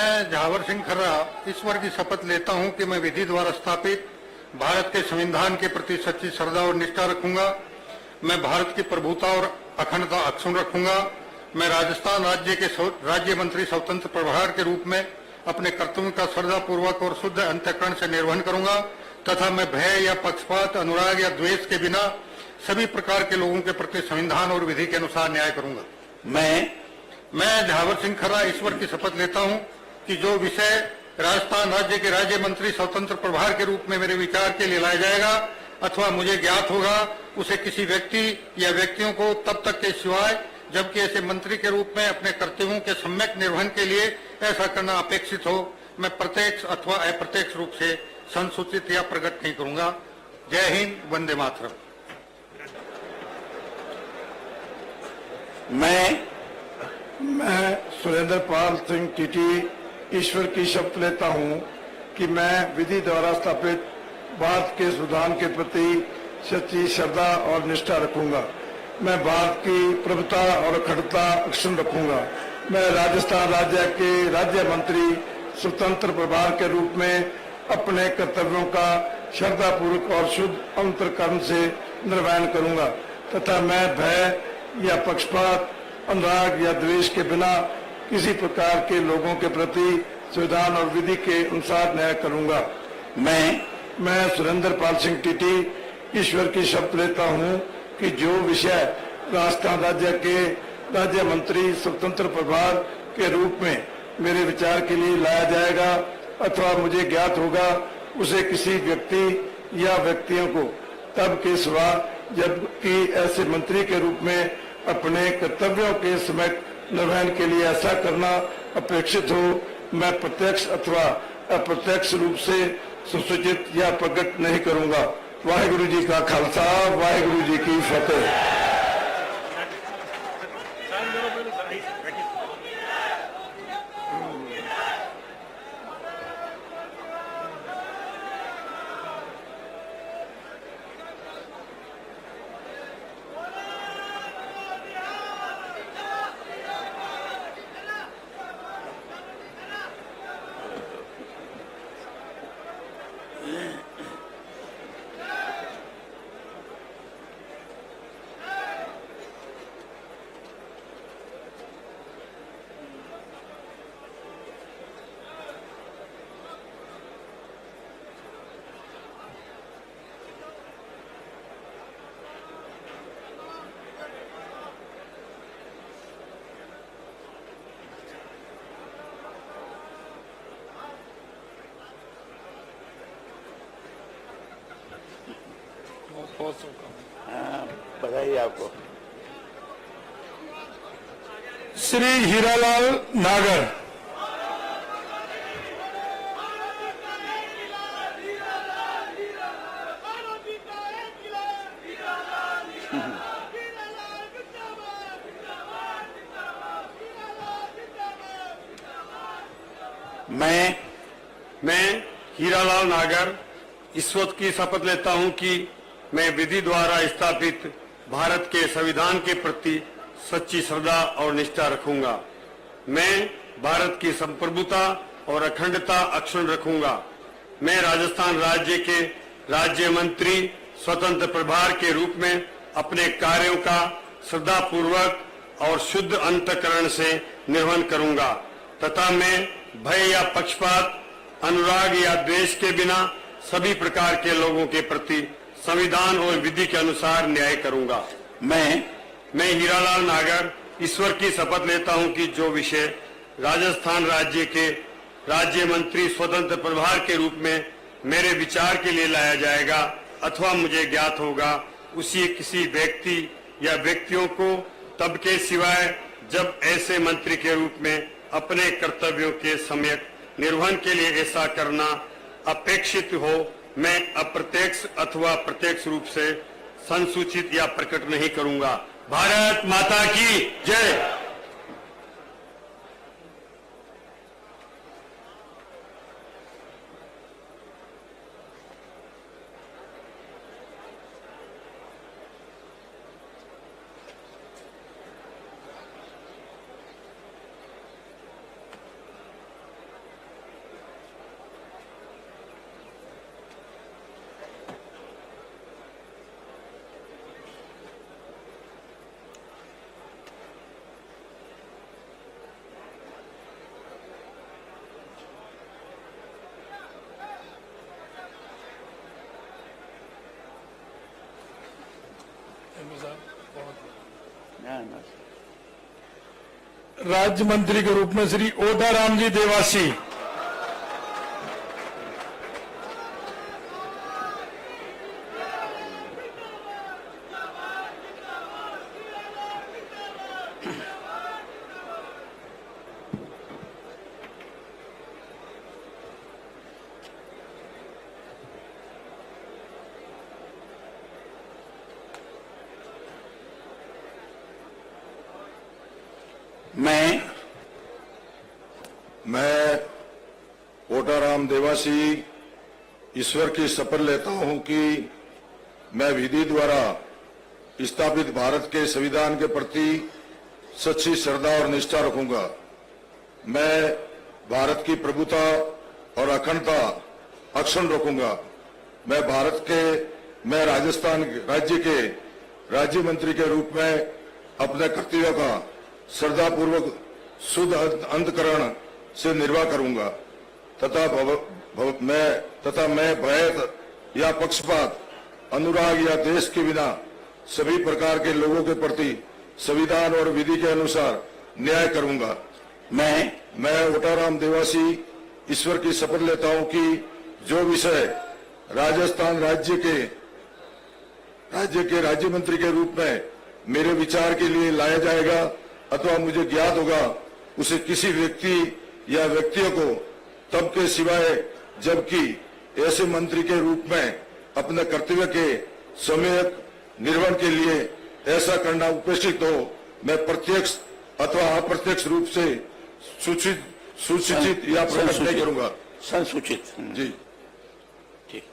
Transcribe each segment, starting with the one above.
मैं झावर सिंह खर्रा ईश्वर की शपथ लेता हूं कि मैं विधि द्वारा स्थापित भारत के संविधान के प्रति सच्ची श्रद्धा और निष्ठा रखूंगा। मैं भारत की प्रभुता और अखंडता अक्षुण्ण रखूंगा। मैं राजस्थान राज्य के राज्य मंत्री स्वतंत्र प्रभार के रूप में अपने कर्तव्यों का श्रद्धापूर्वक और शुद्ध अंतःकरण से निर्वहन करूंगा तथा मैं भय या पक्षपात, अनुराग या द्वेष के बिना सभी प्रकार के लोगों के प्रति संविधान और विधि के अनुसार न्याय करूंगा। मैं झावर सिंह खर्रा ईश्वर की शपथ लेता हूं कि जो विषय राजस्थान राज्य के राज्य मंत्री स्वतंत्र प्रभार के रूप में मेरे विचार के लिए लाया जाएगा अथवा मुझे ज्ञात होगा, उसे किसी व्यक्ति या व्यक्तियों को तब तक के सिवाय जबकि ऐसे मंत्री के रूप में अपने कर्तव्यों के सम्यक निर्वहन के लिए ऐसा करना अपेक्षित हो, मैं प्रत्यक्ष अथवा अप्रत्यक्ष रूप से संसूचित या प्रकट नहीं करूंगा। जय हिंद, वंदे मातरम। मैं सुरेंद्र पाल सिंह टीटी ईश्वर की शपथ लेता हूं कि मैं विधि द्वारा स्थापित भारत के संविधान के प्रति सच्ची श्रद्धा और निष्ठा रखूंगा। मैं भारत की प्रभुता और अखंडता अक्षुण्ण रखूंगा। मैं राजस्थान राज्य के राज्य मंत्री स्वतंत्र प्रभार के रूप में अपने कर्तव्यों का श्रद्धापूर्वक और शुद्ध अंतःकरण से निर्वहन करूंगा तथा मैं भय या पक्षपात, अनुराग या द्वेष के बिना किसी प्रकार के लोगों के प्रति संविधान और विधि के अनुसार न्याय करूंगा। मैं सुरेंद्र पाल सिंह टीटी ईश्वर की शपथ लेता हूं कि जो विषय राजस्थान राज्य के राज्य मंत्री स्वतंत्र प्रभार के रूप में मेरे विचार के लिए लाया जाएगा अथवा मुझे ज्ञात होगा, उसे किसी व्यक्ति या व्यक्तियों को तब के सिवा जबकि ऐसे मंत्री के रूप में अपने कर्तव्यों के समय निर्वहन के लिए ऐसा करना अपेक्षित हो, मैं प्रत्यक्ष अथवा अप्रत्यक्ष रूप से सुसूचित या प्रकट नहीं करूंगा। वाहिगुरु जी का खालसा, वाहिगुरु जी की फतेह। बधाई आपको। श्री हीरालाल नागर। मैं हीरालाल नागर ईश्वर की शपथ लेता हूं कि मैं विधि द्वारा स्थापित भारत के संविधान के प्रति सच्ची श्रद्धा और निष्ठा रखूंगा। मैं भारत की संप्रभुता और अखंडता अक्षुण्ण रखूंगा। मैं राजस्थान राज्य के राज्य मंत्री स्वतंत्र प्रभार के रूप में अपने कार्यों का श्रद्धापूर्वक और शुद्ध अंतःकरण से निर्वहन करूंगा तथा मैं भय या पक्षपात, अनुराग या द्वेष के बिना सभी प्रकार के लोगों के प्रति संविधान और विधि के अनुसार न्याय करूंगा। मैं हीरालाल नागर ईश्वर की शपथ लेता हूं कि जो विषय राजस्थान राज्य के राज्य मंत्री स्वतंत्र प्रभार के रूप में मेरे विचार के लिए लाया जाएगा अथवा मुझे ज्ञात होगा, उसी किसी व्यक्ति या व्यक्तियों को तब के सिवाय जब ऐसे मंत्री के रूप में अपने कर्तव्यों के सम्यक निर्वहन के लिए ऐसा करना अपेक्षित हो, मैं अप्रत्यक्ष अथवा प्रत्यक्ष रूप से संसूचित या प्रकट नहीं करूंगा। भारत माता की जय। ना ना राज्य मंत्री के रूप में श्री ओटाराम जी देवासी। मैं ओटाराम देवासी ईश्वर की शपथ लेता हूं कि मैं विधि द्वारा स्थापित भारत के संविधान के प्रति सच्ची श्रद्धा और निष्ठा रखूंगा। मैं भारत की प्रभुता और अखंडता अक्षुण्ण रखूंगा। मैं राजस्थान राज्य के राज्य मंत्री के रूप में अपने कर्तव्यों का श्रद्धापूर्वक शुद्ध अंतकरण से निर्वाह करूंगा तथा मैं भय या पक्षपात, अनुराग या देश के बिना सभी प्रकार के लोगों के प्रति संविधान और विधि के अनुसार न्याय करूंगा। मैं ओटाराम देवासी ईश्वर की शपथ लेता हूं कि जो विषय राजस्थान राज्य के राज्य मंत्री के रूप में मेरे विचार के लिए लाया जाएगा अथवा मुझे ज्ञात होगा, उसे किसी व्यक्ति या व्यक्तियों को तब के सिवाय जबकि ऐसे मंत्री के रूप में अपने कर्तव्य के सम्यक निर्वहन के लिए ऐसा करना उपेक्षित हो, मैं प्रत्यक्ष अथवा अप्रत्यक्ष रूप से सूचित या प्रकट नहीं करूंगा। संसूचित जी। ठीक।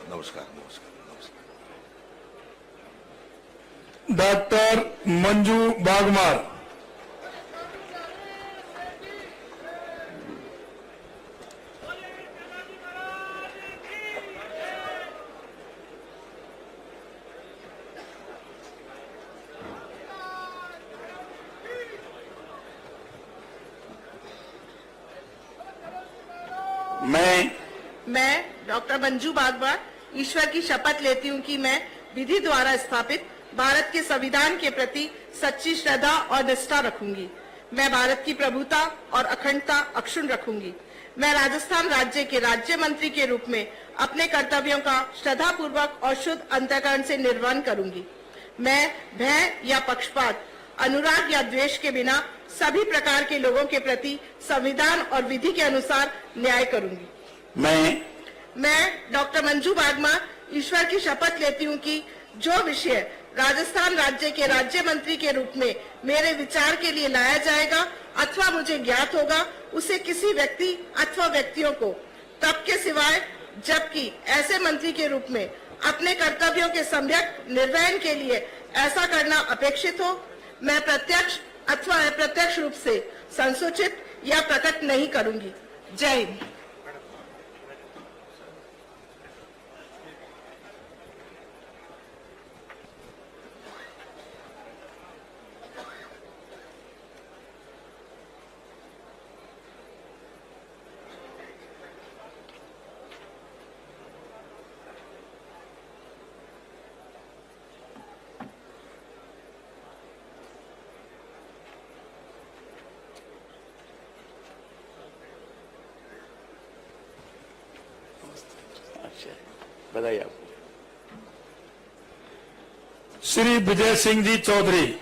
नमस्कार। डॉक्टर मंजू बागमार। मैं डॉक्टर मंजू बागमार ईश्वर की शपथ लेती हूँ कि मैं विधि द्वारा स्थापित भारत के संविधान के प्रति सच्ची श्रद्धा और निष्ठा रखूंगी। मैं भारत की प्रभुता और अखंडता अक्षुण्ण रखूंगी। मैं राजस्थान राज्य के राज्य मंत्री के रूप में अपने कर्तव्यों का श्रद्धापूर्वक और शुद्ध अंतःकरण से निर्वहन करूंगी। मैं भय या पक्षपात, अनुराग या द्वेष के बिना सभी प्रकार के लोगों के प्रति संविधान और विधि के अनुसार न्याय करूंगी। मैं डॉक्टर मंजू बागमार ईश्वर की शपथ लेती हूँ कि जो विषय राजस्थान राज्य के राज्य मंत्री के रूप में मेरे विचार के लिए लाया जाएगा अथवा मुझे ज्ञात होगा, उसे किसी व्यक्ति अथवा व्यक्तियों को तब के सिवाय जबकि ऐसे मंत्री के रूप में अपने कर्तव्यों के सम्यक निर्वहन के लिए ऐसा करना अपेक्षित हो, मैं प्रत्यक्ष अथवा अप्रत्यक्ष रूप से संसूचित या प्रकट नहीं करूंगी। जय हिंद। बधाई आपको। श्री विजय सिंह जी चौधरी।